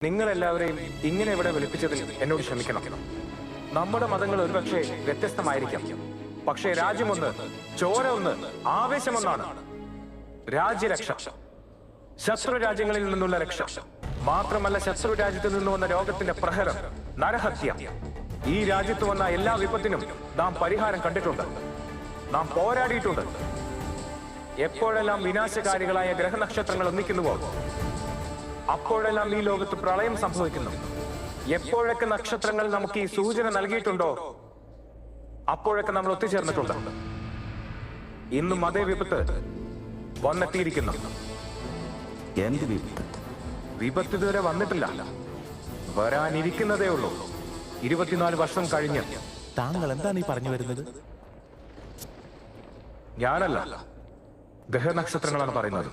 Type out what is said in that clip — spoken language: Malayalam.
നിങ്ങളെല്ലാവരെയും ഇങ്ങനെ ഇവിടെ വിളിപ്പിച്ചതിൽ എന്നോട് ക്ഷമിക്കണം. നമ്മുടെ മതങ്ങൾ ഒരുപക്ഷെ വ്യത്യസ്തമായിരിക്കാം. പക്ഷേ രാജ്യമൊന്ന്, ചോര ഒന്ന്, ആവേശമൊന്നാണ്. രാജ്യരക്ഷ, ശത്രു രാജ്യങ്ങളിൽ നിന്നുള്ള രക്ഷ മാത്രമല്ല, ശത്രു രാജ്യത്ത് നിന്ന് വന്ന രോഗത്തിന്റെ പ്രഹരം, നരഹത്യ. ഈ രാജ്യത്ത് വന്ന എല്ലാ വിപത്തിനും നാം പരിഹാരം കണ്ടിട്ടുണ്ട്. നാം പോരാടിയിട്ടുണ്ട്. എപ്പോഴെല്ലാം വിനാശകാരികളായ ഗ്രഹനക്ഷത്രങ്ങൾ ഒന്നിക്കുന്നുവോ അപ്പോഴെല്ലാം ഈ ലോകത്ത് പ്രളയം സംഭവിക്കുന്നു. എപ്പോഴൊക്കെ നക്ഷത്രങ്ങൾ നമുക്ക് ഈ സൂചന നൽകിയിട്ടുണ്ടോ അപ്പോഴൊക്കെ നമ്മൾ ഒത്തുചേർന്നിട്ടുണ്ട്. ഇന്നും അതേ വിപത്ത് വന്നെത്തിയിരിക്കുന്നു. എന്ത് വിപത്ത്? വിപത്ത് ഇതുവരെ വന്നിട്ടില്ല, വരാനിരിക്കുന്നതേ ഉള്ളൂ. 24 വർഷം കഴിഞ്ഞ്. താങ്കൾ എന്താണ് ഈ പറഞ്ഞു വരുന്നത്? ഞാനല്ല, ഗ്രഹനക്ഷത്രങ്ങളാണ് പറയുന്നത്.